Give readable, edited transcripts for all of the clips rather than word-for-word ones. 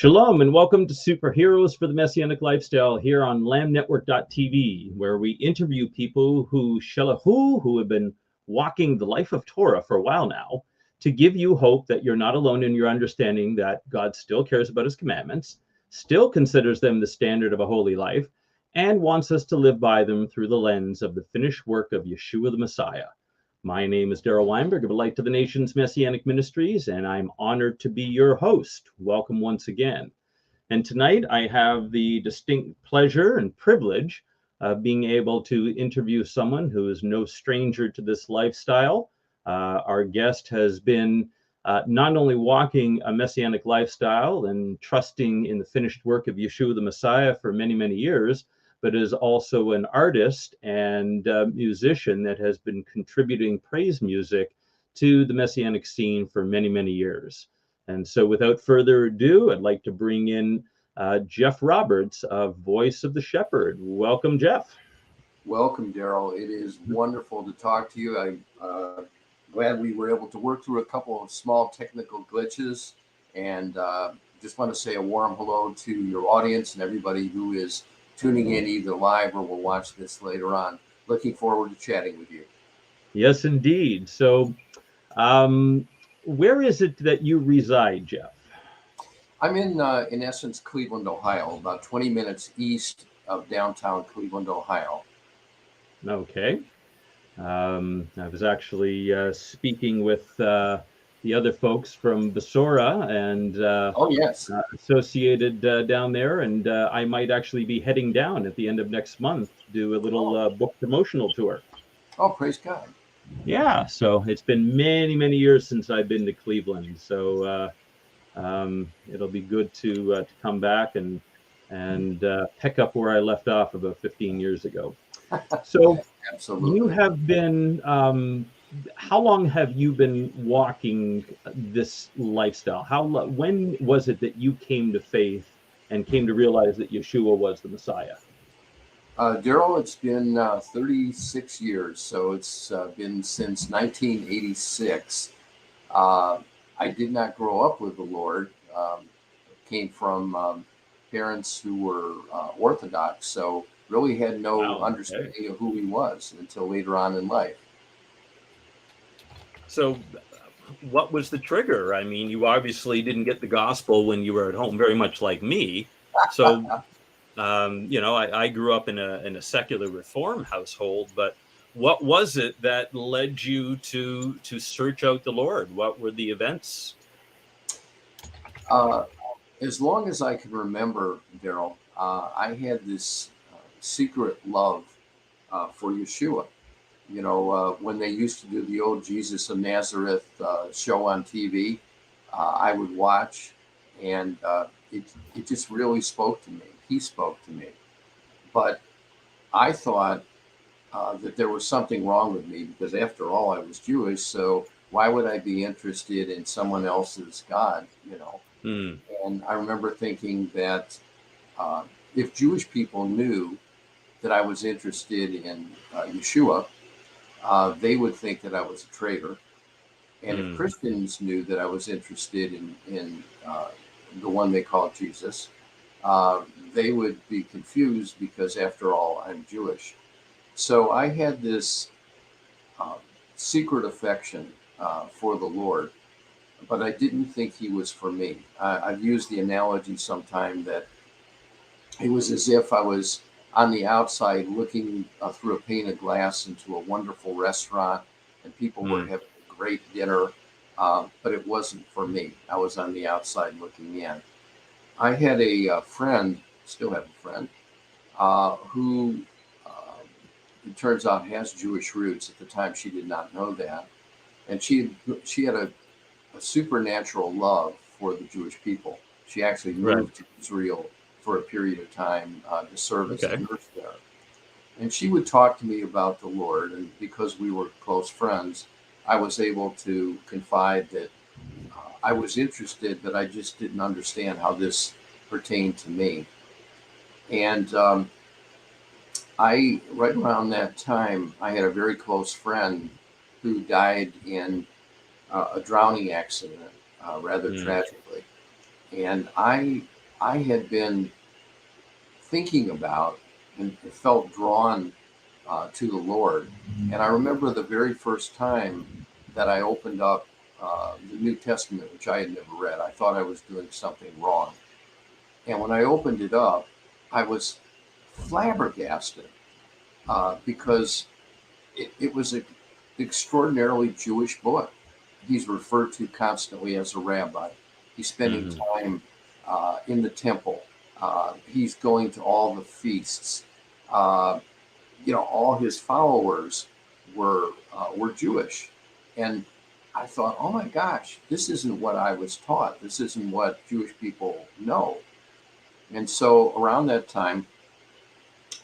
Shalom and welcome to Superheroes for the Messianic Lifestyle here on lamnetwork.tv, where we interview people who have been walking the life of Torah for a while now, to give you hope that you're not alone in your understanding that God still cares about his commandments, still considers them the standard of a holy life, and wants us to live by them through the lens of the finished work of Yeshua the Messiah. My name is Darryl Weinberg of Light to the Nations Messianic Ministries, and I'm honored to be your host. Welcome once again. And tonight I have the distinct pleasure and privilege of being able to interview someone who is no stranger to this lifestyle. Our guest has been not only walking a Messianic lifestyle and trusting in the finished work of Yeshua the Messiah for many, many years, but is also an artist and musician that has been contributing praise music to the Messianic scene for many, many years. And so without further ado, I'd like to bring in Jeff Roberts of Voice of the Shepherd. Welcome, Jeff. Welcome, Darryl. It is wonderful to talk to you. I'm glad we were able to work through a couple of small technical glitches, and just want to say a warm hello to your audience and everybody who is tuning in either live or will watch this later on. Looking forward to chatting with you. Yes, indeed. So where is it that you reside, Jeff? I'm in essence, Cleveland, Ohio, about 20 minutes east of downtown Cleveland, Ohio. Okay. I was actually speaking with the other folks from Basora and associated down there, and I might actually be heading down at the end of next month to do a little book promotional tour. Oh, praise God. Yeah, so it's been many, many years since I've been to Cleveland, so it'll be good to come back and pick up where I left off about 15 years ago. So absolutely. You have been, how long have you been walking this lifestyle? When was it that you came to faith and came to realize that Yeshua was the Messiah? Darryl, it's been 36 years, so it's been since 1986. I did not grow up with the Lord. Came from parents who were Orthodox, so really had no understanding of who he was until later on in life. So what was the trigger? I mean, you obviously didn't get the gospel when you were at home, very much like me. So, I grew up in a secular Reform household, but what was it that led you to search out the Lord? What were the events? As long as I can remember, Darryl, I had this secret love for Yeshua. When they used to do the old Jesus of Nazareth show on TV, I would watch, and it just really spoke to me. He spoke to me. But I thought that there was something wrong with me because, after all, I was Jewish. So why would I be interested in someone else's God? And I remember thinking that if Jewish people knew that I was interested in Yeshua, they would think that I was a traitor. And if Christians knew that I was interested in the one they called Jesus, they would be confused because, after all, I'm Jewish. So I had this secret affection for the Lord, but I didn't think he was for me. I've used the analogy sometime that it was as if I was on the outside looking through a pane of glass into a wonderful restaurant, and people were having a great dinner, but it wasn't for me. I was on the outside looking in. I had a friend, still have a friend, who it turns out has Jewish roots. At the time, she did not know that. And she had a supernatural love for the Jewish people. She actually moved to Israel for a period of time to serve as a nurse there. And she would talk to me about the Lord, and because we were close friends, I was able to confide that I was interested, but I just didn't understand how this pertained to me. And right around that time, I had a very close friend who died in a drowning accident, rather tragically. And I had been thinking about and felt drawn to the Lord. And I remember the very first time that I opened up the New Testament, which I had never read. I thought I was doing something wrong. And when I opened it up, I was flabbergasted because it was an extraordinarily Jewish book. He's referred to constantly as a rabbi. He's spending time in the temple. He's going to all the feasts. All his followers were Jewish, and I thought, oh my gosh, this isn't what I was taught. This isn't what Jewish people know. And so around that time,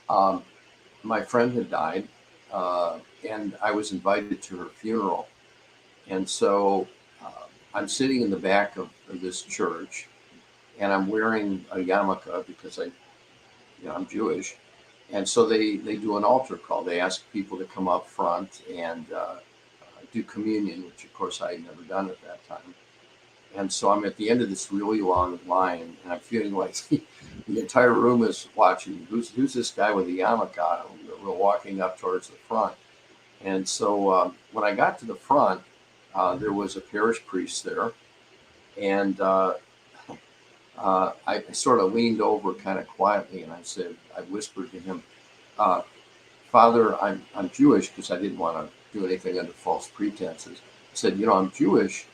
um, my friend had died, and I was invited to her funeral. And so I'm sitting in the back of this church, and I'm wearing a yarmulke because I'm Jewish. And so they do an altar call. They ask people to come up front and do communion, which of course I had never done at that time. And so I'm at the end of this really long line, and I'm feeling like the entire room is watching. Who's this guy with the yarmulke on? We're walking up towards the front. And so when I got to the front, there was a parish priest there, and I sort of leaned over kind of quietly, and I whispered to him, Father, I'm Jewish, because I didn't want to do anything under false pretenses. I said, I'm Jewish,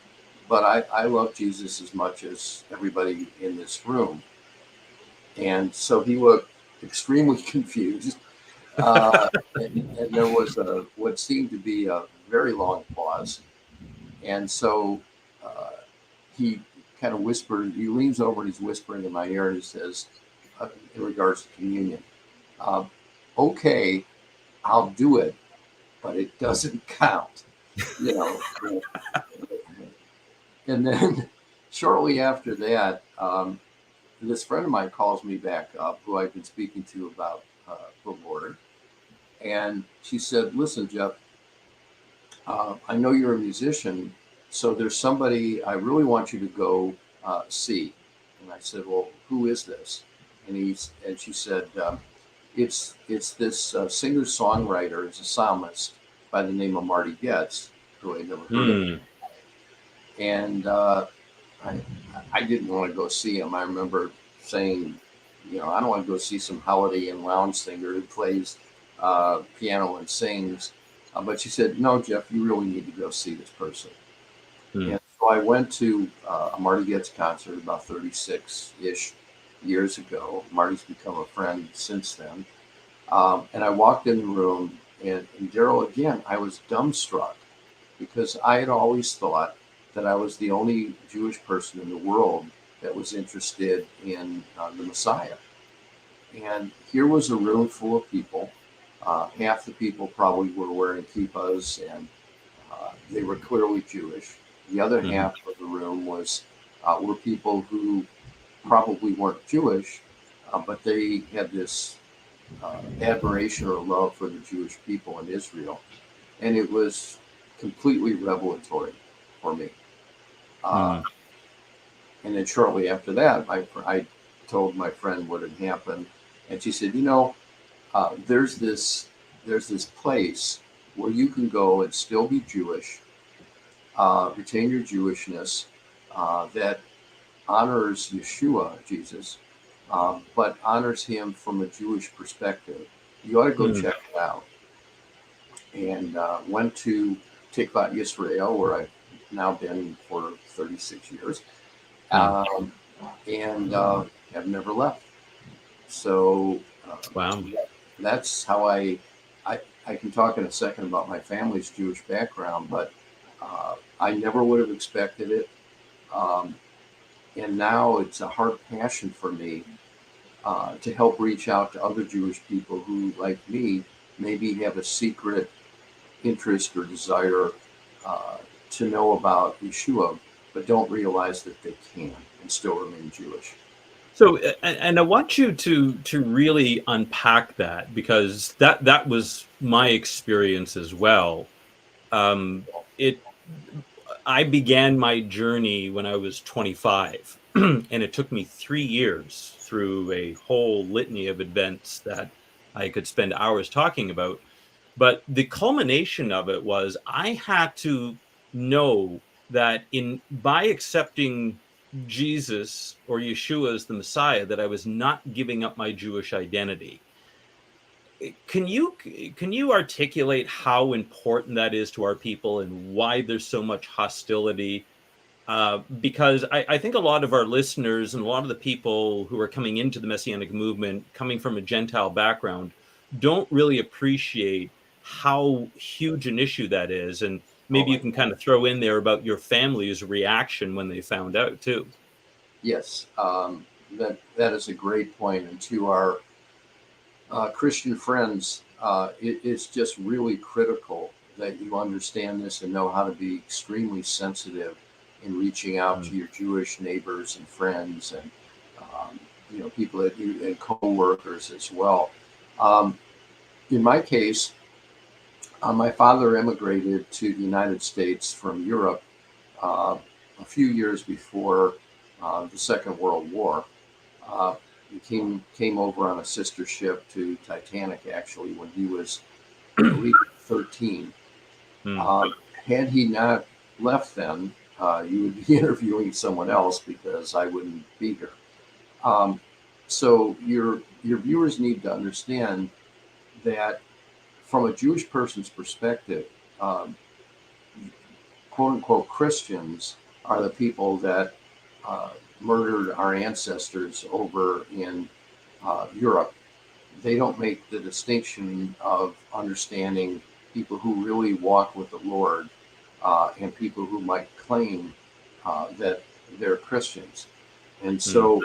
but I love Jesus as much as everybody in this room. And so he looked extremely confused. And there was what seemed to be a very long pause. And so he kind of whispered, he leans over and he's whispering in my ear, and he says, in regards to communion, okay, I'll do it, but it doesn't count, And then shortly after that, this friend of mine calls me back up, who I've been speaking to about the Lord. And she said, listen, Jeff, I know you're a musician, so there's somebody I really want you to go see. And I said, well, who is this? And she said, it's this singer-songwriter, it's a psalmist by the name of Marty Getz, who I'd never heard of. And I didn't want to go see him. I remember saying, I don't want to go see some Holiday Inn lounge singer who plays piano and sings. But she said, no, Jeff, you really need to go see this person. And so I went to a Marty Getz concert about 36-ish years ago. Marty's become a friend since then. And I walked in the room, and Darryl, again, I was dumbstruck, because I had always thought that I was the only Jewish person in the world that was interested in the Messiah. And here was a room full of people. Half the people probably were wearing kippahs, and they were clearly Jewish. The other half of the room were people who probably weren't Jewish, but they had this admiration or love for the Jewish people in Israel. And it was completely revelatory for me. And then shortly after that, I told my friend what had happened, and she said, there's this place where you can go and still be Jewish, retain your Jewishness, that honors Yeshua, Jesus, but honors him from a Jewish perspective. You ought to go check it out. And went to Tikvat Yisrael, where I've now been for 36 years, and have never left. So wow, that's how I can talk in a second about my family's Jewish background, but I never would have expected it. And now it's a heart passion for me to help reach out to other Jewish people who, like me, maybe have a secret interest or desire to know about Yeshua, but don't realize that they can and still remain Jewish. So, and I want you to really unpack that, because that was my experience as well. I began my journey when I was 25, and it took me 3 years through a whole litany of events that I could spend hours talking about. But the culmination of it was I had to know that in by accepting Jesus or Yeshua as the Messiah, that I was not giving up my Jewish identity. Can you articulate how important that is to our people and why there's so much hostility? Because I think a lot of our listeners and a lot of the people who are coming into the Messianic movement, coming from a Gentile background, don't really appreciate how huge an issue that is. And Oh maybe you my can God. kind of throw in there about your family's reaction when they found out too. Yes, that is a great point. And to our Christian friends, it's just really critical that you understand this and know how to be extremely sensitive in reaching out Mm, to your Jewish neighbors and friends and people that you and co-workers as well. Um, in my case, my father immigrated to the United States from Europe uh, a few years before the Second World War. Uh, he came over on a sister ship to Titanic actually when he was, I believe, 13. mm, Uh, had he not left then, you would be interviewing someone else because I wouldn't be here. Um, so your viewers need to understand that from a Jewish person's perspective, um, quote unquote Christians are the people that uh, murdered our ancestors over in Europe. They don't make the distinction of understanding people who really walk with the Lord and people who might claim that they're Christians. And mm, so,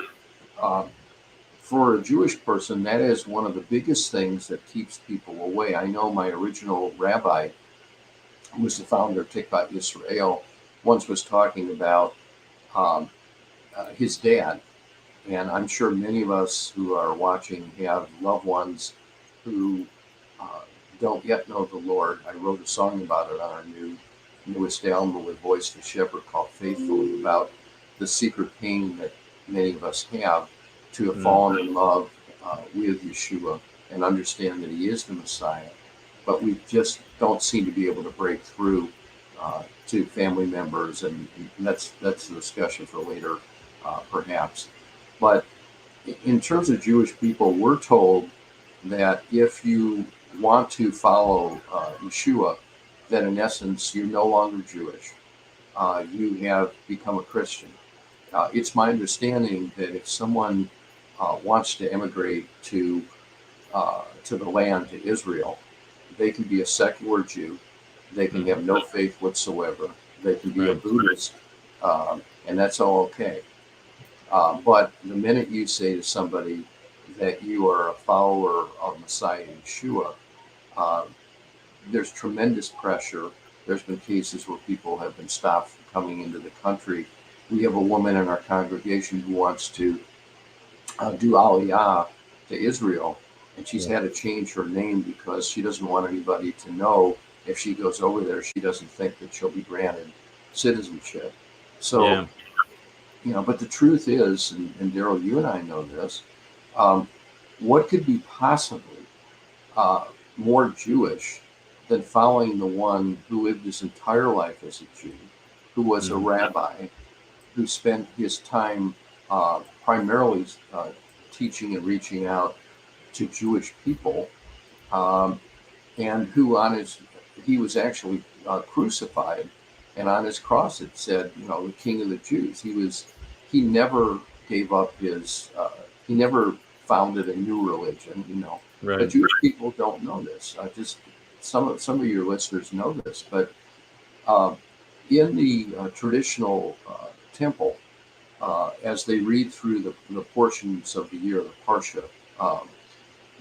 uh, for a Jewish person, that is one of the biggest things that keeps people away. I know my original rabbi, who was the founder of Tikvat Yisrael, once was talking about um, his dad. And I'm sure many of us who are watching have loved ones who uh, don't yet know the Lord. I wrote a song about it on our newest album with Voice to Shepherd called Faithfully, about the secret pain that many of us have to have mm, fallen in love with Yeshua and understand that he is the Messiah. But we just don't seem to be able to break through to family members, and that's a discussion for later, perhaps. But in terms of Jewish people, we're told that if you want to follow Yeshua, that in essence you're no longer Jewish. You have become a Christian. It's my understanding that if someone wants to emigrate to the land, to Israel, they can be a secular Jew. They can mm, have no faith whatsoever. They can be a right. Buddhist, and that's all okay. But the minute you say to somebody that you are a follower of Messiah Yeshua, uh, there's tremendous pressure. There's been cases where people have been stopped from coming into the country. We have a woman in our congregation who wants to do Aliyah to Israel, and she's Yeah. had to change her name because she doesn't want anybody to know if she goes over there, she doesn't think that she'll be granted citizenship. So, Yeah. but the truth is, and Darryl, you and I know this, um, what could be possibly uh, more Jewish than following the one who lived his entire life as a Jew, who was a Mm, rabbi, who spent his time primarily teaching and reaching out to Jewish people, um, and who he was actually crucified, and on his cross it said, the King of the Jews. He never gave up he never founded a new religion, But right. Jewish people don't know this. Just some of your listeners know this, but uh, in the traditional temple, as they read through the portions of the year, the Parsha, um,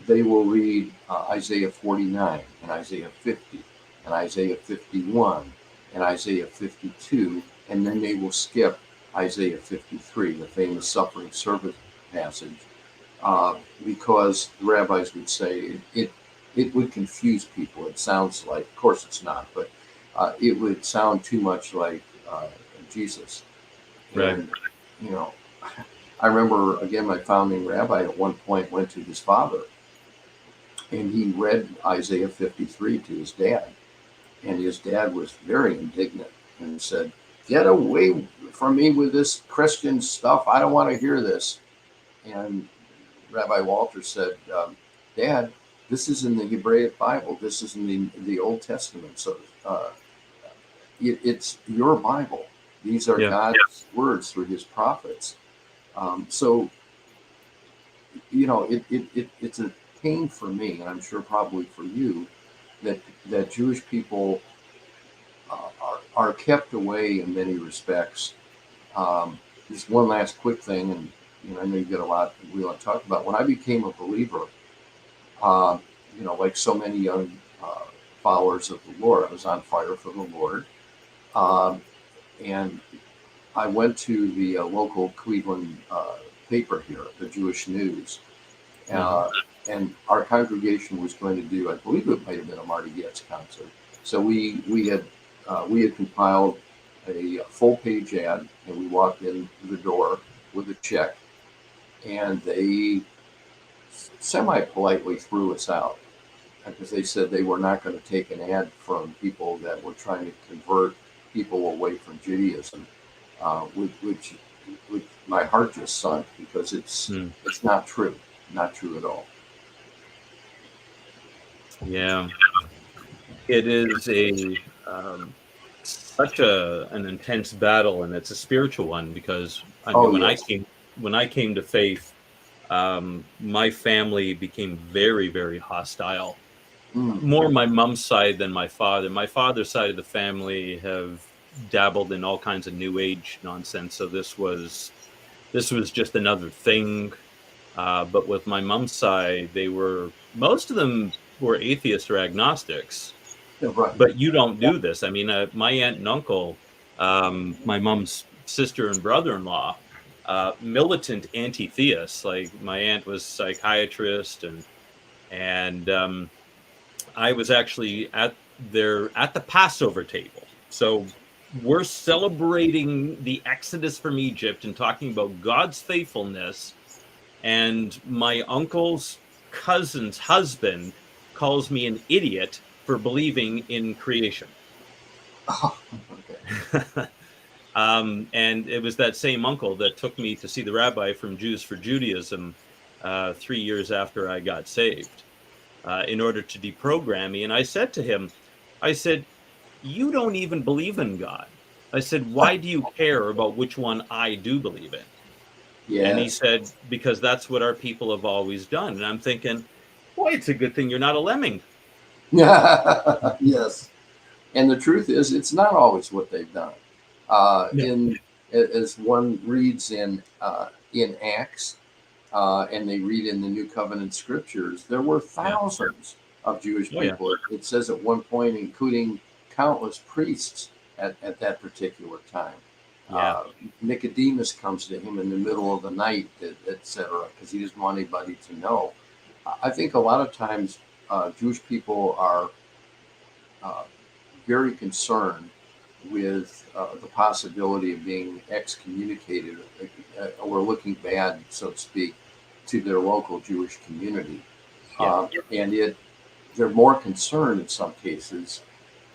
they will read Isaiah 49 and Isaiah 50 and Isaiah 51 and Isaiah 52, and then they will skip Isaiah 53, the famous suffering servant passage, because the rabbis would say it would confuse people. It sounds like, of course it's not, but it would sound too much like Jesus. Right. And, you know, I remember, again, my founding rabbi at one point went to his father and he read Isaiah 53 to his dad. And his dad was very indignant and said, "Get away from me with this Christian stuff. I don't want to hear this." And Rabbi Walter said, "Dad, this is in the Hebraic Bible. This is in the Old Testament. So it's your Bible. These are Yeah. God's words through his prophets." So, it's a pain for me, and I'm sure probably for you, that Jewish people are kept away in many respects. Just one last quick thing, and I know you got a lot we want to talk about. When I became a believer, uh, like so many young followers of the Lord, I was on fire for the Lord, and I went to the local Cleveland paper here, the Jewish News, and our congregation was going to do, I believe it might have been a Marty Goetz concert. So we had compiled a full page ad, and we walked in the door with a check, and they semi politely threw us out because they said they were not going to take an ad from people that were trying to convert people away from Judaism, which my heart just sunk because it's not true at all. Yeah, it is such an intense battle, and it's a spiritual one because when I came to faith, my family became very, very hostile. More my mom's side than my father. My father's side of the family have dabbled in all kinds of new age nonsense, so this was just another thing. But with my mom's side, most of them were atheists or agnostics. Yeah, right. But you don't do this. I mean, my aunt and uncle, my mom's sister and brother-in-law, militant anti-theists. Like my aunt was psychiatrist, and I was actually at the Passover table. So we're celebrating the Exodus from Egypt and talking about God's faithfulness. And my uncle's cousin's husband calls me an idiot for believing in creation. Oh, okay. And it was that same uncle that took me to see the rabbi from Jews for Judaism 3 years after I got saved in order to deprogram me. And I said to him, I said, "You don't even believe in God." I said, "Why do you care about which one I do believe in?" And he Yes. said, "Because that's what our people have always done." And I'm thinking, boy, it's a good thing you're not a lemming. Yes. And the truth is, it's not always what they've done. No. As one reads in Acts, and they read in the New Covenant scriptures, there were thousands of Jewish people. It says at one point, including countless priests at that particular time. Nicodemus comes to him in the middle of the night, etc., because he doesn't want anybody to know. I think a lot of times Jewish people are very concerned with the possibility of being excommunicated or looking bad, so to speak, to their local Jewish community. And they're more concerned in some cases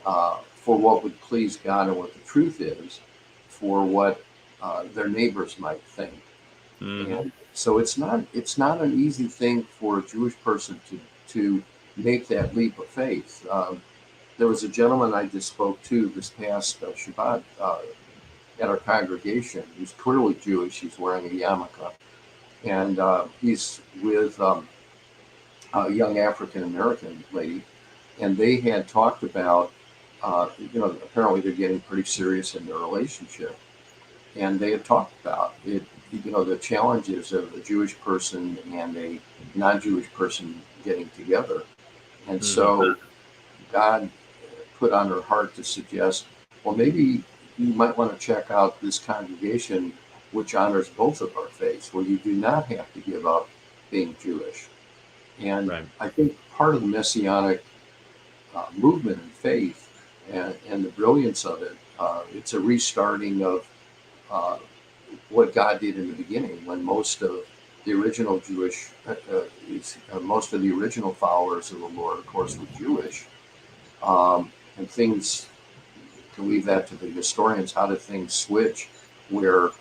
for what would please God and what the truth is, for what their neighbors might think. And so it's not an easy thing for a Jewish person to make that leap of faith. There was a gentleman I just spoke to this past Shabbat at our congregation. He's clearly Jewish. He's wearing a yarmulke, and he's with a young African American lady, and they had talked about, apparently they're getting pretty serious in their relationship, and they had talked about it. The challenges of a Jewish person and a non-Jewish person getting together, and so God put on her heart to suggest, well, maybe you might want to check out this congregation which honors both of our faiths, where you do not have to give up being Jewish. And I think part of the Messianic movement and faith and the brilliance of it it's a restarting of what God did in the beginning, when most of the original most of the original followers of the Lord, of course, were Jewish. And things, to leave that to the historians, how did things switch? Where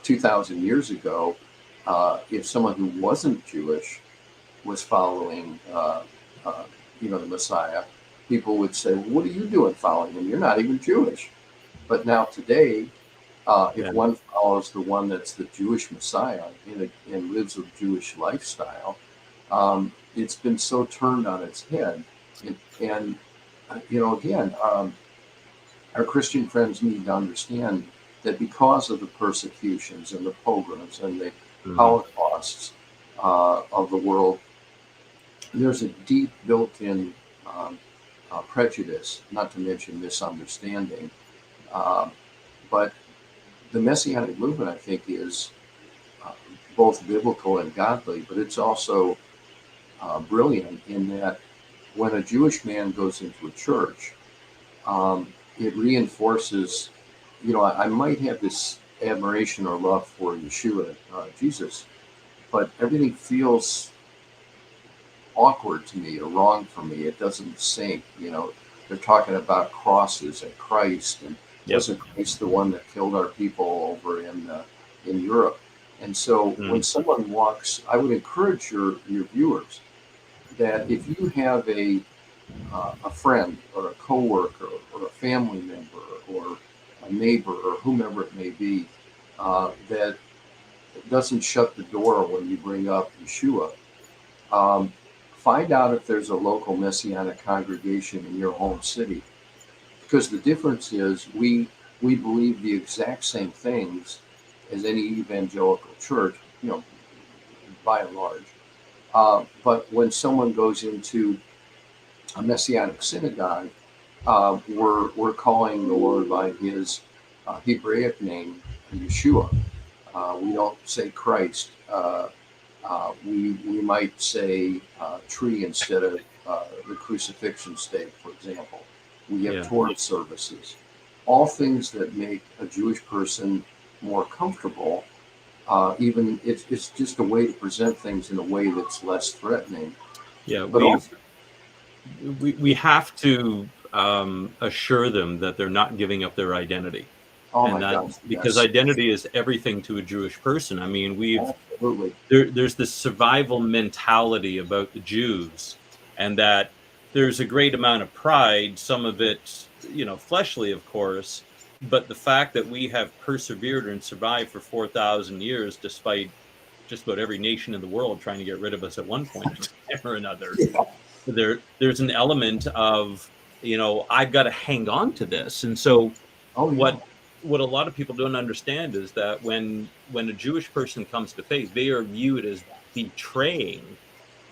2,000 years ago, if someone who wasn't Jewish was following, the Messiah, people would say, well, "What are you doing following him? You're not even Jewish." But now today, if one follows the one that's the Jewish Messiah and lives a Jewish lifestyle, it's been so turned on its head. And again, our Christian friends need to understand that because of the persecutions and the pogroms and the Holocausts of the world, there's a deep built-in prejudice, not to mention misunderstanding. But the Messianic movement, I think, is both biblical and godly, but it's also brilliant in that when a Jewish man goes into a church, it reinforces, I might have this admiration or love for Yeshua, Jesus, but everything feels awkward to me or wrong for me. It doesn't sync. They're talking about crosses and Christ, and wasn't Christ the one that killed our people over in Europe? And so when someone walks, I would encourage your viewers that if you have a friend or a coworker or a family member or a neighbor or whomever it may be that doesn't shut the door when you bring up Yeshua, find out if there's a local Messianic congregation in your home city, because the difference is we believe the exact same things as any evangelical church, by and large. But when someone goes into a Messianic synagogue, we're calling the Lord by his Hebraic name, Yeshua. We don't say Christ. We might say tree instead of the crucifixion stake, for example. We have Torah services, all things that make a Jewish person more comfortable. Even it's just a way to present things in a way that's less threatening. Yeah, but we have to assure them that they're not giving up their identity. Oh and my gosh! Because Yes. identity is everything to a Jewish person. I mean, Absolutely. there's this survival mentality about the Jews, and that there's a great amount of pride, some of it, fleshly, of course, but the fact that we have persevered and survived for 4,000 years, despite just about every nation in the world trying to get rid of us at one point in time or another. There's an element of, I've got to hang on to this. And so what a lot of people don't understand is that when a Jewish person comes to faith, they are viewed as betraying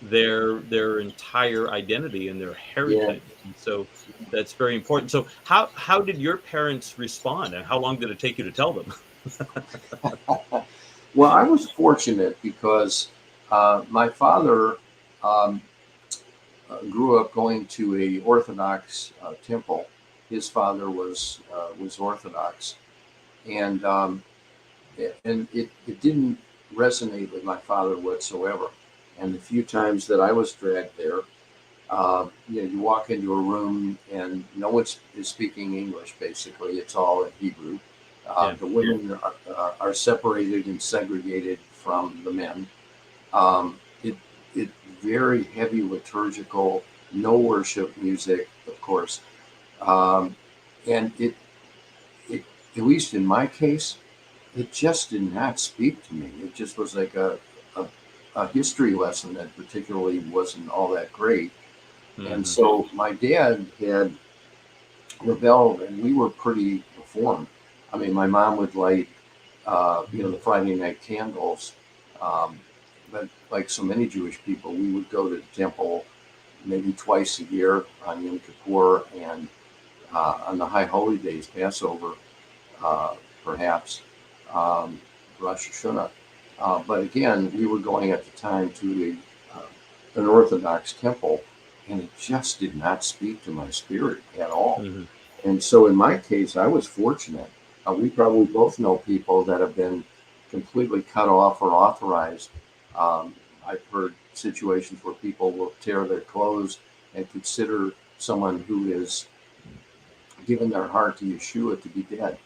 their entire identity and their heritage. And so that's very important. So how did your parents respond, and how long did it take you to tell them? Well, I was fortunate because my father grew up going to a Orthodox temple. His father was Orthodox, and it didn't resonate with my father whatsoever. And the few times that I was dragged there, you walk into a room and no one is speaking English. Basically, it's all in Hebrew. The women are separated and segregated from the men. It very heavy liturgical, no worship music, of course, and it at least in my case, it just did not speak to me. It just was like a history lesson that particularly wasn't all that great. And so my dad had rebelled, and we were pretty reformed. I mean, my mom would light, the Friday night candles. But like so many Jewish people, we would go to the temple maybe twice a year on Yom Kippur and on the High Holy Days, Passover, perhaps, Rosh Hashanah. But again, we were going at the time to an Orthodox temple, and it just did not speak to my spirit at all. And so in my case, I was fortunate. We probably both know people that have been completely cut off or authorized. I've heard situations where people will tear their clothes and consider someone who is given their heart to Yeshua to be dead.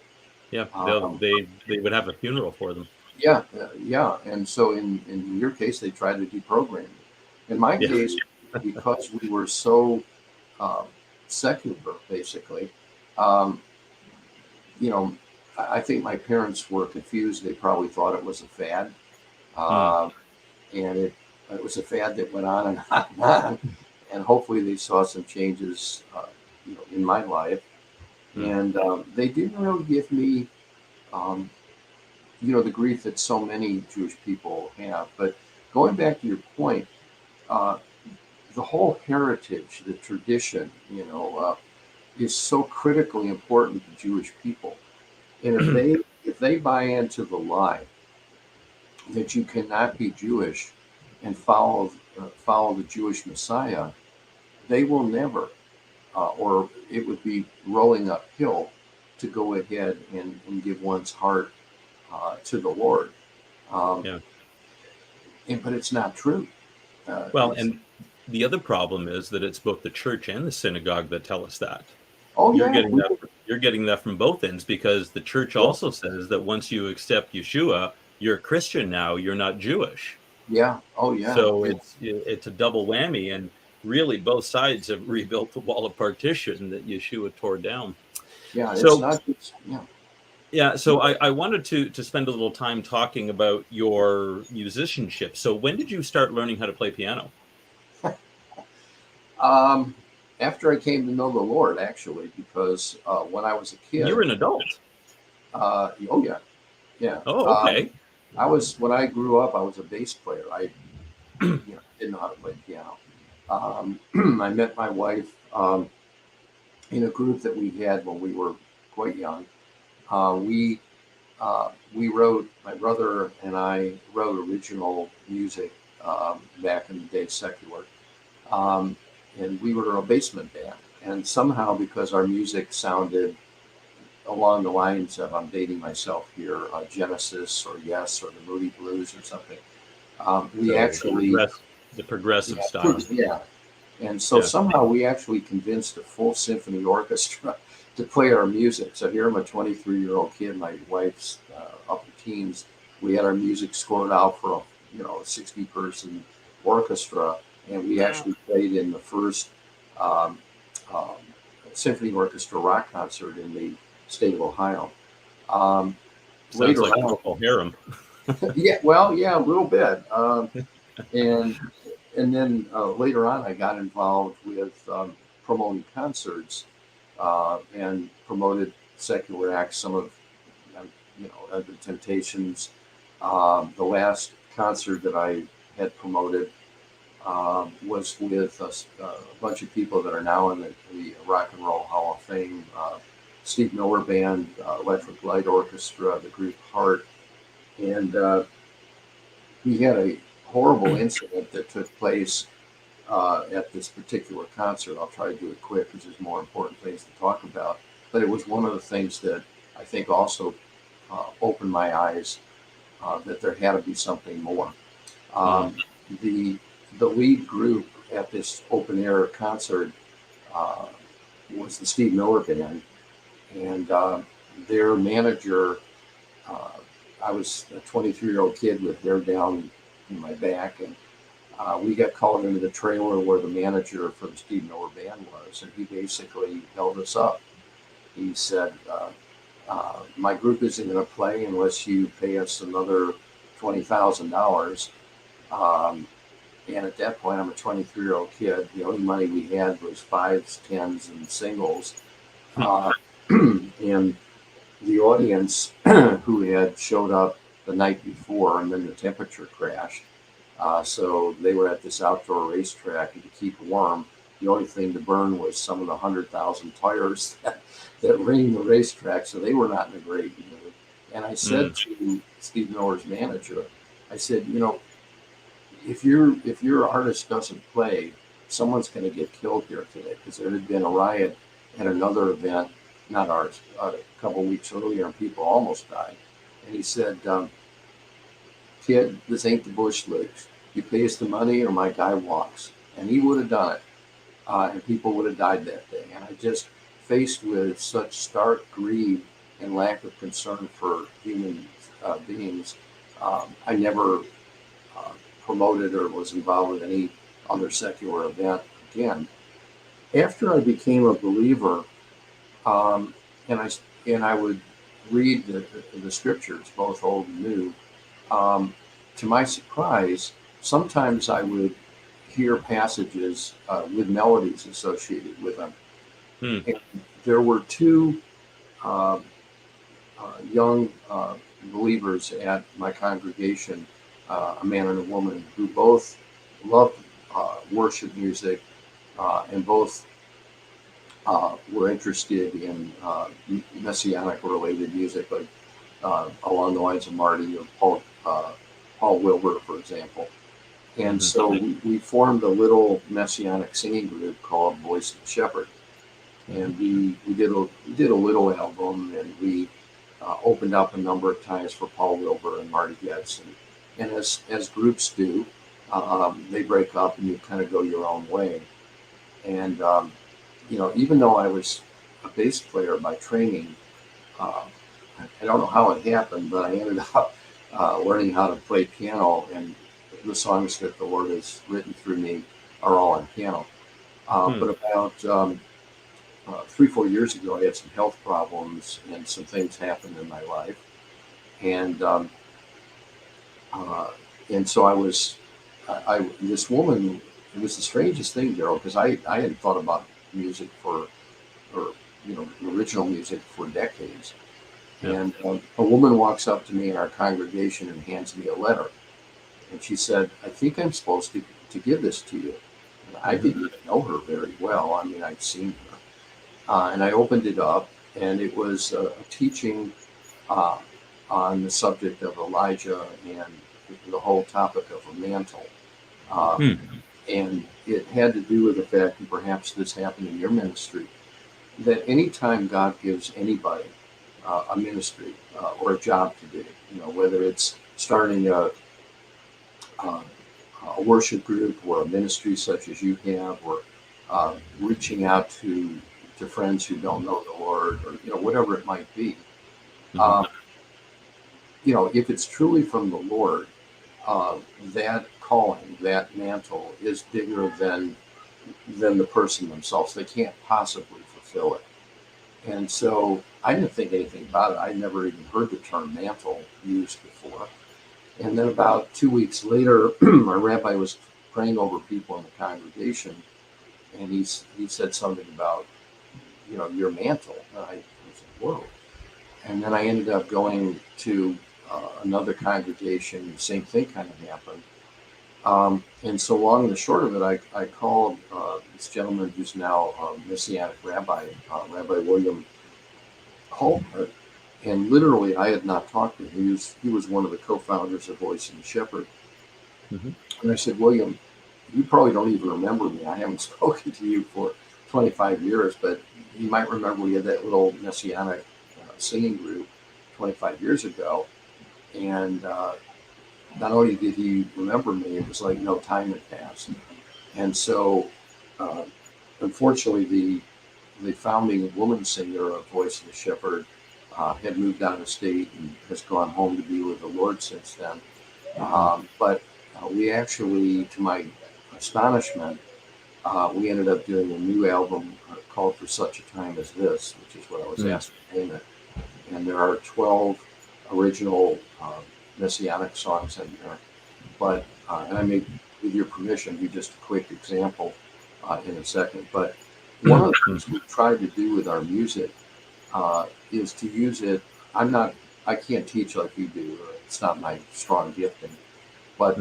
Yeah, Um, they would have a funeral for them. yeah, yeah. And so in your case, they tried to deprogram you. In my Yeah. case, because we were so uh, secular, basically, um, you know, I think my parents were confused. They probably thought it was a fad, Mm. uh, and it was a fad that went on and on and on. And hopefully, they saw some changes, in my life. Mm. And they didn't really give me, um, the grief that so many Jewish people have. But going back to your point, uh, the whole heritage, the tradition, is so critically important to Jewish people. And if they buy into the lie that you cannot be Jewish and follow the Jewish Messiah, they will never, or it would be rolling uphill to go ahead and give one's heart to the Lord. Um, Yeah. but it's not true. Well, It's and the other problem is that it's both the church and the synagogue that tell us that. oh You're yeah, getting that you're getting that from both ends, because the church yeah, also says that once you accept Yeshua, you're a Christian now, you're not Jewish. yeah, oh yeah, So yeah, it's a double whammy, and really both sides have rebuilt the wall of partition that Yeshua tore down. yeah. It's So not just yeah. yeah, so I wanted to spend a little time talking about your musicianship. So when did you start learning how to play piano? Um, After I came to know the Lord, actually, because when I was a You kid, were an adult. oh yeah, yeah. Oh, okay. I was when I grew up, I was a bass player. I didn't know how to play piano. I met my wife in a group that we had when we were quite young. We wrote, my brother and I wrote original music back in the day, secular, um, and we were a basement band. And somehow, because our music sounded along the lines of, I'm dating myself here, Genesis or Yes or the Moody Blues or something, we So actually, the progressive yeah, style. yeah. And so Yeah. somehow we actually convinced a full symphony orchestra to play our music. So here I'm a 23-year-old kid, my wife's upper teens. We had our music scored out for a 60-person orchestra, and we Wow. actually played in the first um, um, symphony orchestra rock concert in the state of Ohio. Um, Sounds Later like a on, local harem. yeah, well, yeah, a little bit. And and then later on, I got involved with promoting concerts and promoted secular acts. Some of the Temptations. The last concert that I had promoted was with a bunch of people that are now in the Rock and Roll Hall of Fame. Steve Miller Band, Electric Light Orchestra, the group Heart, and we had a horrible incident that took place at this particular concert. I'll try to do it quick because there's more important things to talk about. But it was one of the things that I think also opened my eyes that there had to be something more. Mm. Um, the the lead group at this open air concert uh, was the Steve Miller Band, and their manager. Uh, I was a 23-year-old kid with hair down in my back, and we got called into the trailer where the manager for the Steve Miller Band was, and he basically held us up. He said, "My group isn't going to play unless you pay us another $20,000." And at that point, I'm a 23-year-old kid. The only money we had was fives, tens, and singles. Uh, and the audience who had showed up the night before, and then the temperature crashed. So they were at this outdoor racetrack, and to keep warm, the only thing to burn was some of the 100,000 tires that ring the racetrack. So they were not in a great mood. And I said Mm. to Steve Miller's manager, I said, if your artist doesn't play, someone's going to get killed here today, because there had been a riot at another event not ours, a couple weeks earlier, and people almost died. And he said, "Kid, this ain't the Bush Leagues. You pay us the money, or my guy walks." And he would have done it, and people would have died that day. And I just, faced with such stark greed and lack of concern for human beings, I never promoted or was involved with any other secular event again. After I became a believer, um, and I would read the scriptures, both Old and New. To my surprise, sometimes I would hear passages with melodies associated with them. Hmm. And there were two uh, young believers at my congregation, a man and a woman, who both loved worship music, and both were interested in Messianic related music, like along the lines of Marty or Paul Wilbur, for example. And so we formed a little Messianic singing group called Voice of the Shepherd. And we did a little album, and we opened up a number of times for Paul Wilbur and Marty Getz. And as groups do, they break up and you kind of go your own way. And, even though I was a bass player by training, uh, I don't know how it happened, but I ended up learning how to play piano, and the songs that the Lord has written through me are all on piano. But about 3-4 years ago, I had some health problems, and some things happened in my life, and uh, so this woman. It was the strangest thing, Darryl, because I hadn't thought about music or original music for decades. Yeah. And a woman walks up to me in our congregation and hands me a letter. And she said, "I think I'm supposed to give this to you." And I didn't even know her very well. I mean, I'd seen her. And I opened it up, and it was a teaching uh, on the subject of Elijah and the whole topic of a mantle. And it had to do with the fact, and perhaps this happened in your ministry, that anytime God gives anybody a ministry or a job to do, whether it's starting uh, a worship group or a ministry such as you have, or reaching out to friends who don't know the Lord, or whatever it might be, um, if it's truly from the Lord, that calling, that mantle, is bigger than the person themselves. They can't possibly fulfill it. And so I didn't think anything about it. I never even heard the term mantle used before. And then about 2 weeks later, our rabbi was praying over people in the congregation, and he said something about, your mantle. And I was like, whoa. And then I ended up going to another congregation. The same thing kind of happened. And so long and the short of it, I called this gentleman who's now a Messianic rabbi, Rabbi William Holtner. And literally, I had not talked to him. He was one of the co-founders of Voice and the Shepherd. And I said, "William, you probably don't even remember me. I haven't spoken to you for 25 years, but you might remember we had that little Messianic singing group 25 years ago." And not only did he remember me, it was like no time had passed. And so, unfortunately, the founding woman singer of Voice of the Shepherd had moved out of state and has gone home to be with the Lord since then. But we actually, to my astonishment, we ended up doing a new album called For Such a Time as This, which is what I was asked to name it. And there are 12 original Messianic songs in there. But, and I may, with your permission, do just a quick example in a second. But one of the things we tried to do with our music is to use it. I can't teach like you do. It's not my strong gifting. But,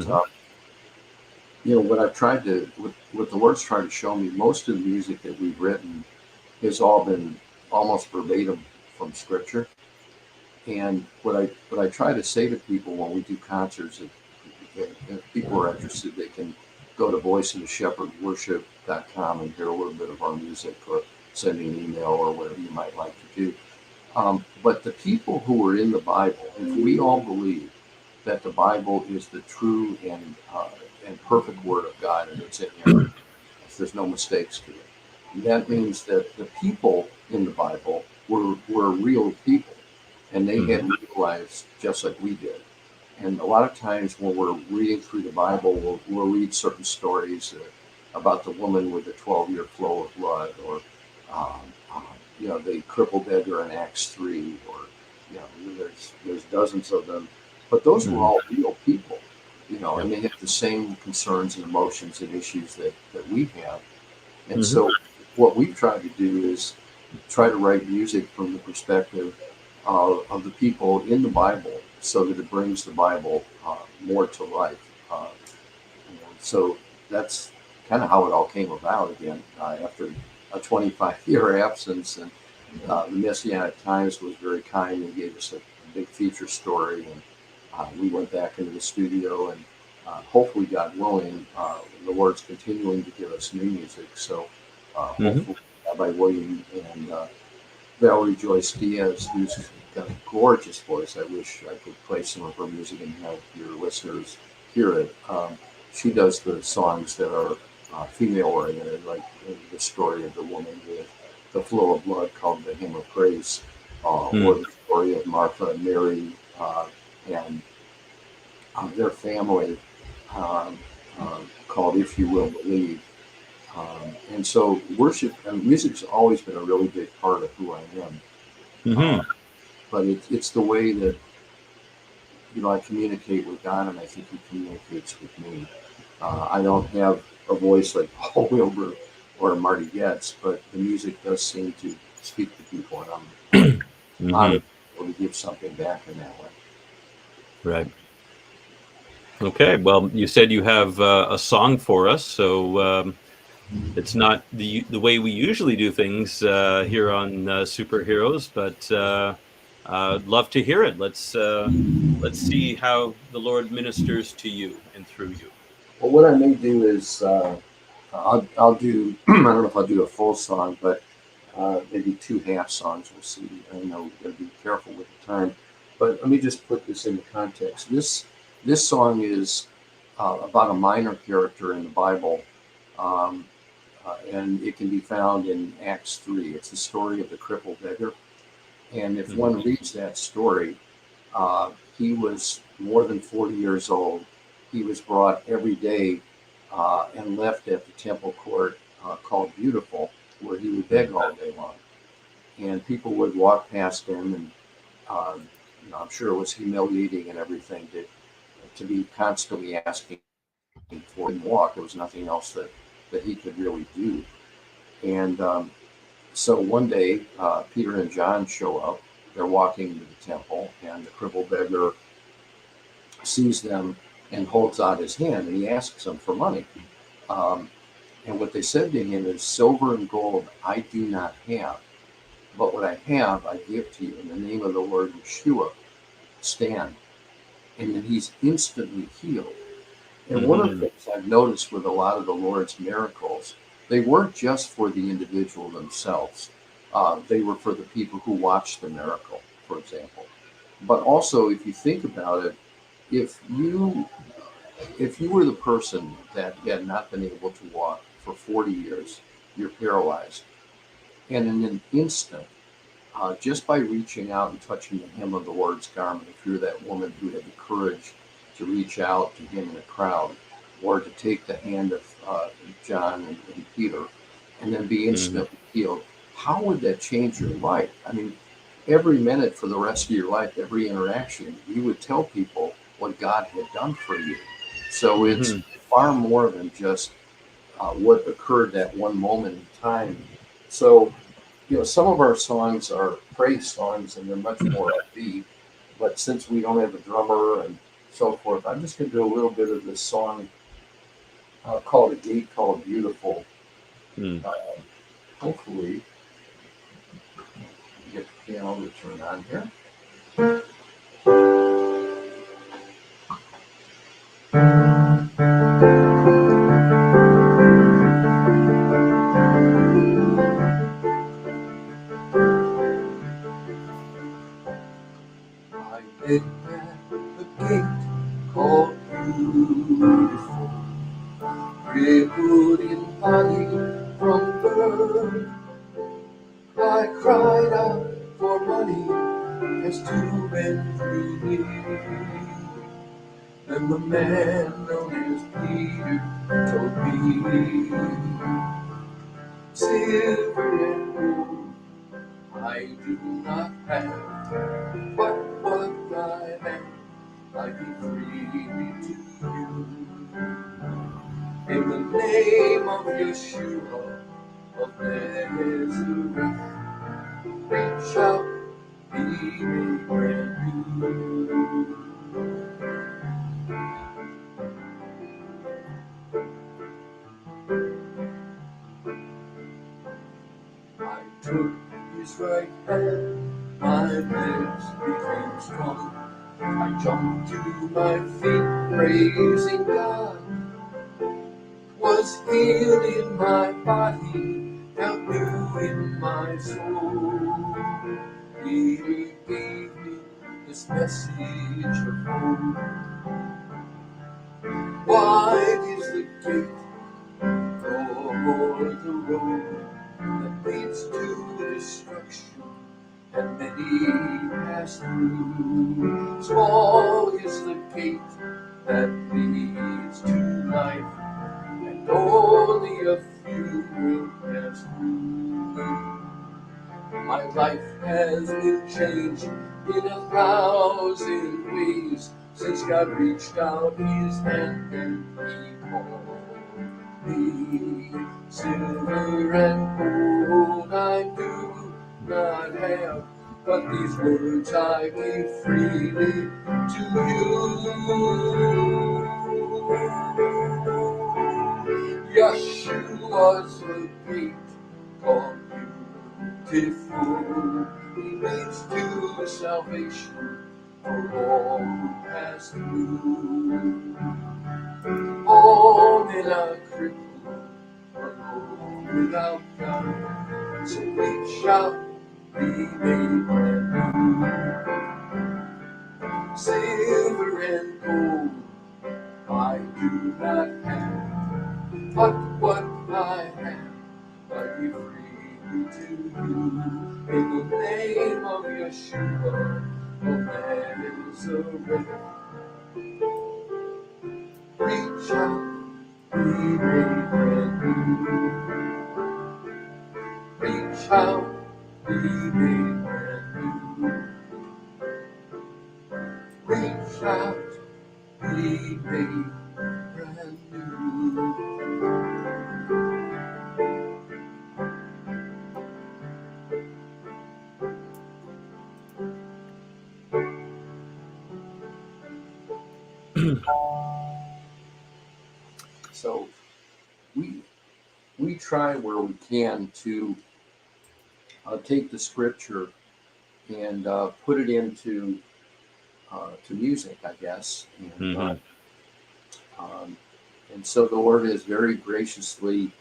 what I've tried to, what the Lord's tried to show me, most of the music that we've written has all been almost verbatim from Scripture. And what I try to say to people when we do concerts, if people are interested, they can go to voiceoftheshepherdworship.com and hear a little bit of our music, or sending an email or whatever you might like to do. But the people who are in the Bible, if we all believe that the Bible is the true and perfect Word of God, and it's inerrant, there's no mistakes to it, that means that the people in the Bible were real people, and they had real lives just like we did. And a lot of times when we're reading through the Bible, we'll read certain stories about the woman with the 12-year flow of blood, or um, the crippled beggar in Acts 3, or there's dozens of them, but those were all real people, and they have the same concerns and emotions and issues that we have. And so what we've tried to do is try to write music from the perspective of the people in the Bible, so that it brings the Bible more to life. So that's kind of how it all came about again, after a 25-year absence. And the Messianic Times was very kind and gave us a big feature story. And we went back into the studio, and hopefully, God willing, the Lord's continuing to give us new music. So hopefully, Rabbi William and Valerie Joyce Diaz, who's got a gorgeous voice. I wish I could play some of her music and have your listeners hear it. She does the songs that are female-oriented, like the story of the woman with the flow of blood called the Hymn of Praise, or the story of Martha and Mary and their family, called If You Will Believe. And so worship and music's always been a really big part of who I am. But it's the way that I communicate with God, and I think He communicates with me. I don't have a voice like Paul Wilbur or Marty Getz, but the music does seem to speak to people, and I'm honored to give something back in that way. Right. Okay. Well, you said you have a song for us, so it's not the way we usually do things here on Superheroes, but I'd love to hear it. Let's see how the Lord ministers to you and through you. Well, what I may do is I'll do I don't know if I'll do a full song, but maybe 2 half songs. We'll see. I know we've got to be careful with the time, but let me just put this into context. This song is about a minor character in the Bible, and it can be found in Acts 3. It's the story of the crippled beggar, and if one reads that story, he was more than 40 years old. He was brought every day and left at the temple court called Beautiful, where he would beg all day long. And people would walk past him, and I'm sure it was humiliating and everything to be constantly asking for him to walk. There was nothing else that he could really do. And so one day, Peter and John show up. They're walking to the temple, and the crippled beggar sees them and holds out his hand, and he asks them for money. And what they said to him is, "Silver and gold I do not have, but what I have I give to you. In the name of the Lord Yeshua, stand." And then he's instantly healed. And one of the things I've noticed with a lot of the Lord's miracles, they weren't just for the individual themselves. They were for the people who watched the miracle, for example. But also, if you think about it, if you were the person that had not been able to walk for 40 years, you're paralyzed. And in an instant, just by reaching out and touching the hem of the Lord's garment, if you're that woman who had the courage to reach out to him in a crowd, or to take the hand of John and Peter, and then be instantly healed, how would that change your life? I mean, every minute for the rest of your life, every interaction, you would tell people what God had done for you. So it's far more than just what occurred that one moment in time. So, some of our songs are praise songs, and they're much more upbeat. But since we don't have a drummer and so forth, I'm just going to do a little bit of this song called "A Gate Called Beautiful." Hopefully, get the piano to turn on here. gate called Beautiful, crippled in body from birth. I cried out for money as 2 and 3 years. Then the man known as Peter told me, silver and gold I do not have, but what I have I give freely to you. In the name of Yeshua of Nazareth, reach out, be made brand new. I took his right hand, my legs became strong. I jumped to my feet, praising God. Was healed in my body, felt new in my soul. He gave me this message of hope. Wide is the gate, broad the road that leads to destruction, and many pass through. Small is the gate that leads to life, and only a few will pass through. My life has been changed in 1,000 ways since God reached out his hand and he called me. Silver and gold I do not have, but these words I give freely to you. Yeshua's the gate called Beautiful. He leads to salvation for all who pass through. All men are crippled, alone without God. So reach out, be made brand new. Silver and gold I do not have, but what I have I give freely to you. In the name of Yeshua of Nazareth, reach out, be made brand new. Reach out, be made brand new. Reach out, be made brand new. So we try where we can to take the scripture and put it into to music, I guess. And so the Lord has very graciously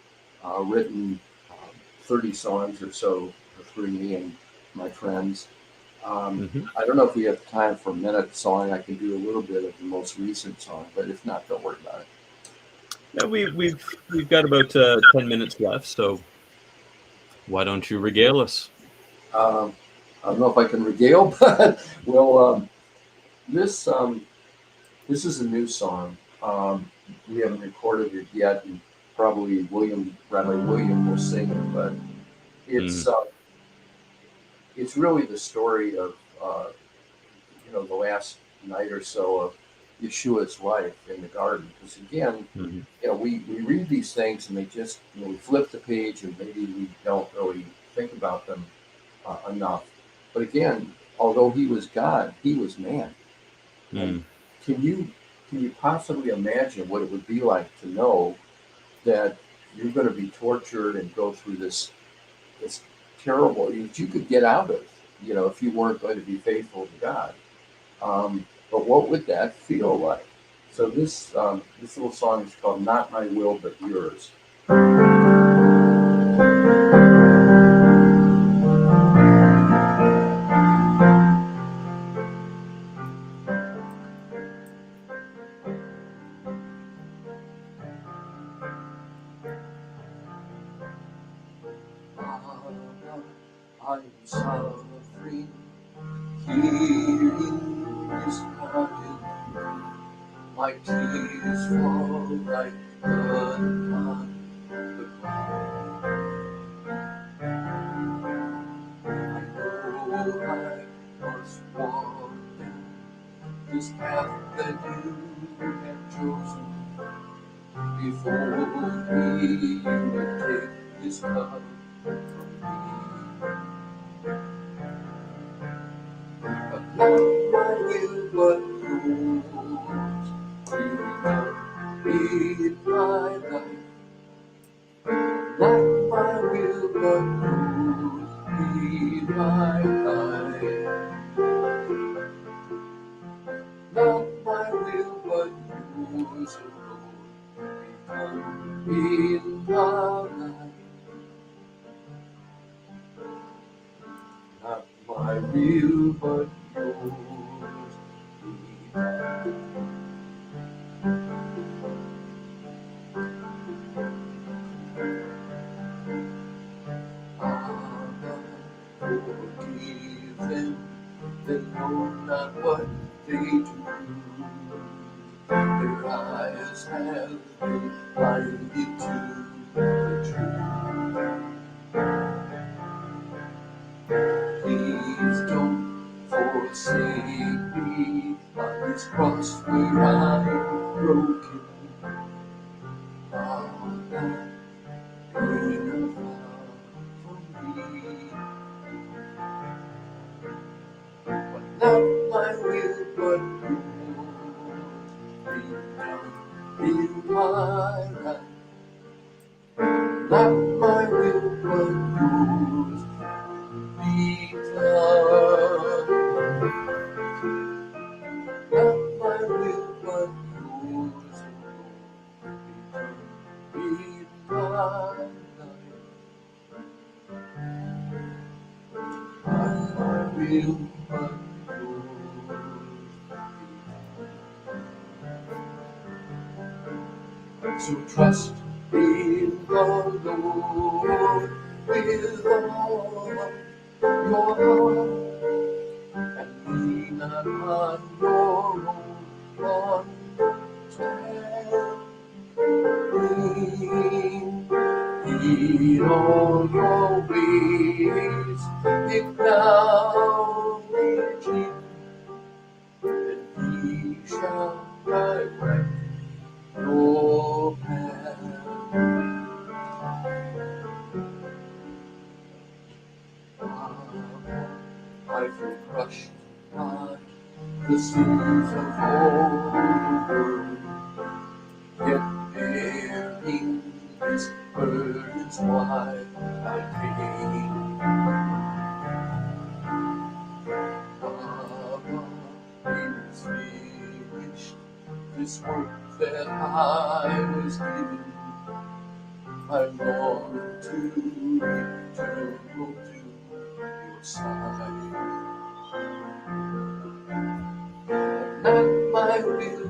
written 30 songs or so through me and my friends. I don't know if we have time for a minute song. I can do a little bit of the most recent song, but if not, don't worry about it. Yeah, we've got about 10 minutes left, so why don't you regale us? I don't know if I can regale, but well, this is a new song. We haven't recorded it yet, and probably Rabbi William will sing it, but it's really the story of the last night or so of Yeshua's life in the garden. Because again, we read these things and they just we flip the page and maybe we don't really think about them enough. But again, although he was God, he was man. And can you possibly imagine what it would be like to know that you're going to be tortured and go through this terrible that you could get out of, if you weren't going to be faithful to God. But what would that feel like? So this little song is called "Not My Will But Yours." I'm suffering here in this garden. My tears fall like blood upon the ground. I know I must walk down this path that you have chosen. Before me, you will take this cup from me. But not my will, but yours. Be done in my life. Not my will, but yours. Be my life. Not my will, but yours, O Lord. Be done in my life. Not my will, but yours be done. Abba, forgive them, they know not what they do. Their eyes have been blinded to the truth. Please don't forsake me on this cross where I'm broken. Abba, be far from me. But not my will, but yours be done in my life. Not my will, but yours be done. Not my will, but yours, O Lord, be done in my life. Not my will, but yours be done. So trust in the Lord with all your heart, and lean not on your own understanding. In all your ways acknowledge Him, and He shall direct your path. I feel crushed by the sins of all the world, yet bearing these burdens while I came. Abba, it is finished, this work that I was given. I long to return to your side. Not my will,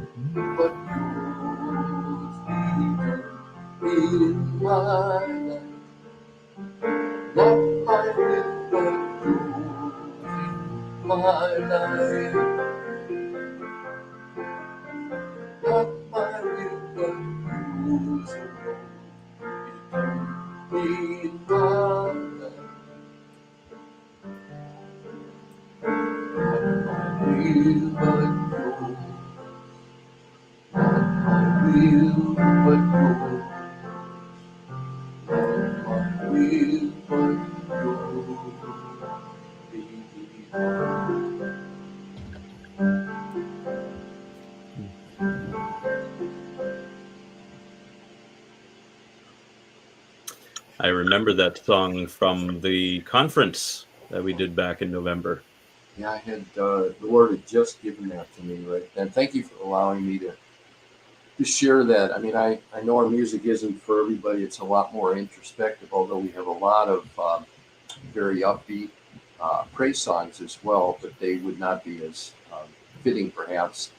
but yours be done in my life. Not my will, but yours in my life. Not my will, but yours alone be done in my life. Not my will, but yours. Not my will, but yours. Not my will, but yours be done. I remember that song from the conference that we did back in November. Yeah, I had the Lord had just given that to me, right? And thank you for allowing me to share that. I mean, I know our music isn't for everybody. It's a lot more introspective, although we have a lot of very upbeat praise songs as well, but they would not be as fitting, perhaps,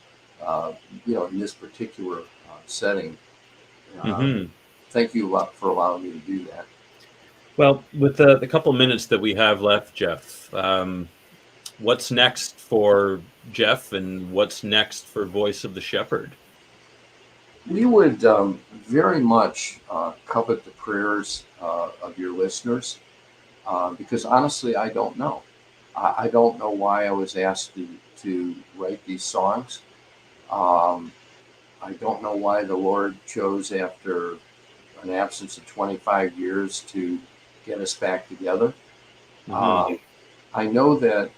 in this particular setting. Thank you a lot for allowing me to do that. Well, with the couple minutes that we have left, Jeff, what's next for Jeff, and what's next for Voice of the Shepherd? We would very much covet the prayers of your listeners because honestly, I don't know. I don't know why I was asked to write these songs. Um, I don't know why the Lord chose, after an absence of 25 years, to get us back together. Mm-hmm. Um, I know that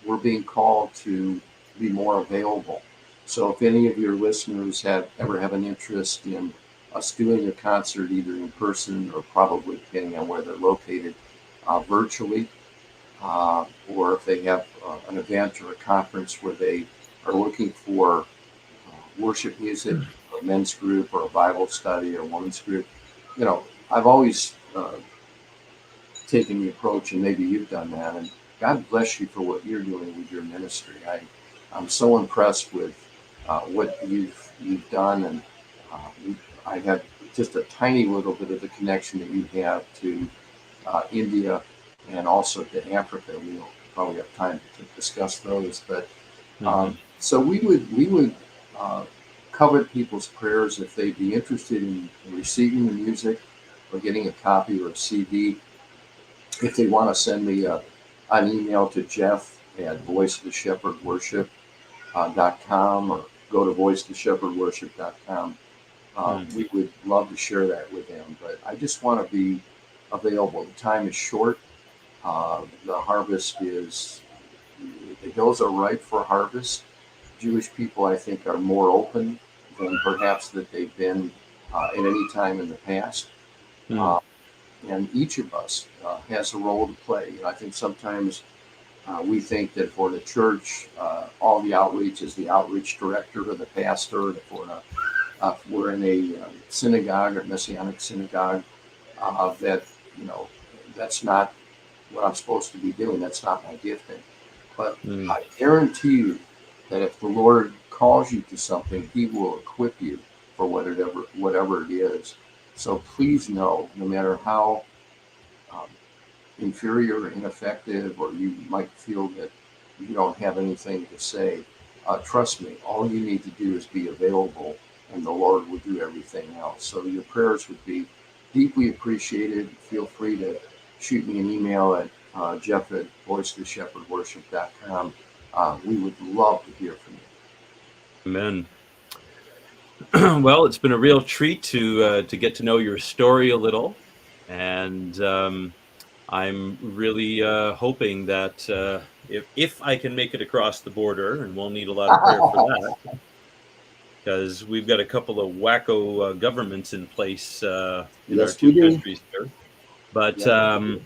we're being called to be more available. So if any of your listeners ever have an interest in us doing a concert, either in person or probably, depending on where they're located, virtually, or if they have an event or a conference where they are looking for worship music, a men's group or a Bible study or a women's group, I've always taken the approach, and maybe you've done that. And God bless you for what you're doing with your ministry. I'm so impressed with what you've done, and I have just a tiny little bit of the connection that you have to India and also to Africa. We don't probably have time to discuss those, but Mm-hmm. so we would uh, covet people's prayers if they'd be interested in receiving the music or getting a copy or a CD. If they want to send me an email to Jeff at voiceoftheshepherdworship.com or go to voiceoftheshepherdworship.com. We would love to share that with them. But I just want to be available. The time is short. The harvest is, the hills are ripe for harvest. Jewish people, I think, are more open than perhaps that they've been at any time in the past. Mm-hmm. Uh, and each of us has a role to play. I think sometimes we think that for the church, all the outreach is the outreach director or the pastor. If we're in a synagogue or Messianic synagogue, that that's not what I'm supposed to be doing. That's not my gifting. But Mm-hmm. I guarantee you that if the Lord calls you to something, He will equip you for whatever it is. So please know, no matter how um, inferior or ineffective, or you might feel that you don't have anything to say, trust me, all you need to do is be available, and the Lord will do everything else. So your prayers would be deeply appreciated. Feel free to shoot me an email at Jeff at voicetheshepherdworship.com. We would love to hear from you. Amen. Well, it's been a real treat to get to know your story a little, and I'm really hoping that if I can make it across the border, and we'll need a lot of prayer for that, because we've got a couple of wacko governments in place in our Yes, we two do. countries here. But Yes, we do.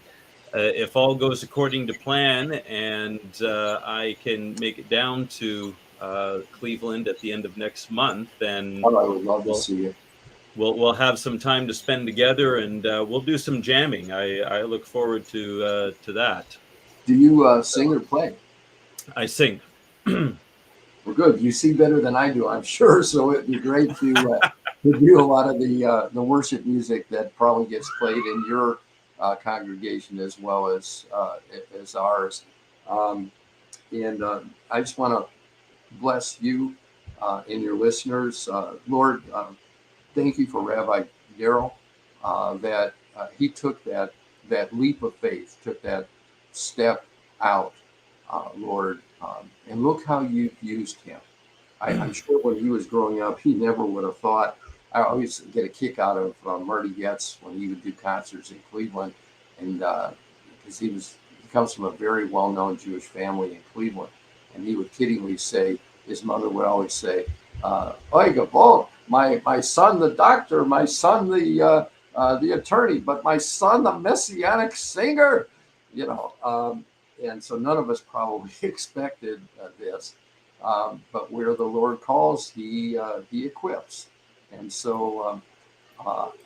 if all goes according to plan, and I can make it down to Cleveland at the end of next month, then Oh, I would love to we'll see you. we'll have some time to spend together, and we'll do some jamming. I look forward to that. Do you sing or play? I sing. Well, good. You see better than I do, I'm sure. So it'd be great to do a lot of the worship music that probably gets played in your congregation as well as ours. Um, and I just want to bless you and your listeners, Lord. Thank you for Rabbi Darryl, that he took that leap of faith, took that step out, Lord, and look how you've used him. I'm sure when he was growing up, he never would have thought. I always get a kick out of Marty Getz when he would do concerts in Cleveland, and because he comes from a very well-known Jewish family in Cleveland, and he would kiddingly say, his mother would always say, "Oiga, Bo, my son the doctor, my son the attorney, but my son the Messianic singer," you know. And so none of us probably expected this. But where the Lord calls, He equips. And so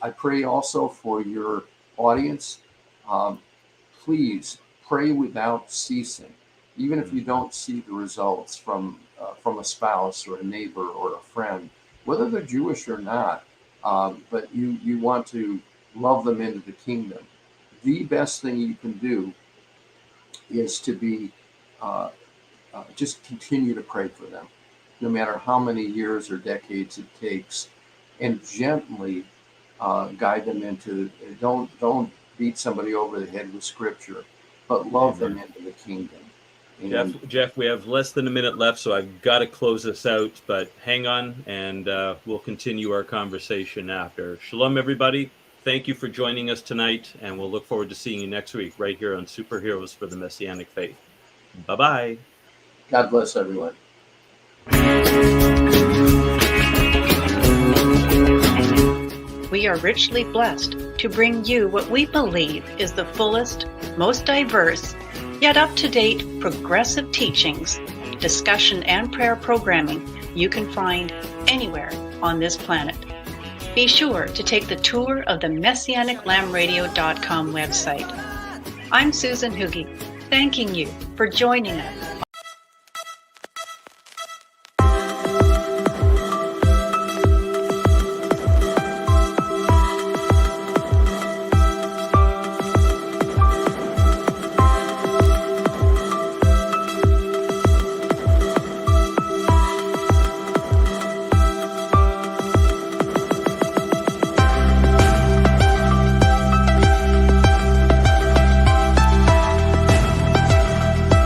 I pray also for your audience. Um, Please pray without ceasing, even if you don't see the results from a spouse or a neighbor or a friend, whether they're Jewish or not. But you want to love them into the kingdom. the best thing you can do is to be just continue to pray for them, no matter how many years or decades it takes, and gently guide them into, don't beat somebody over the head with scripture, but love them into the kingdom. And Jeff, we have less than a minute left, so I've got to close this out, but hang on, and we'll continue our conversation after. Shalom, everybody. Thank you for joining us tonight, and we'll look forward to seeing you next week right here on Superheroes for the Messianic Faith. Bye-bye. God bless everyone. We are richly blessed to bring you what we believe is the fullest, most diverse, yet up-to-date progressive teachings, discussion, and prayer programming you can find anywhere on this planet. Be sure to take the tour of the MessianicLambRadio.com website. I'm Susan Hoogie, thanking you for joining us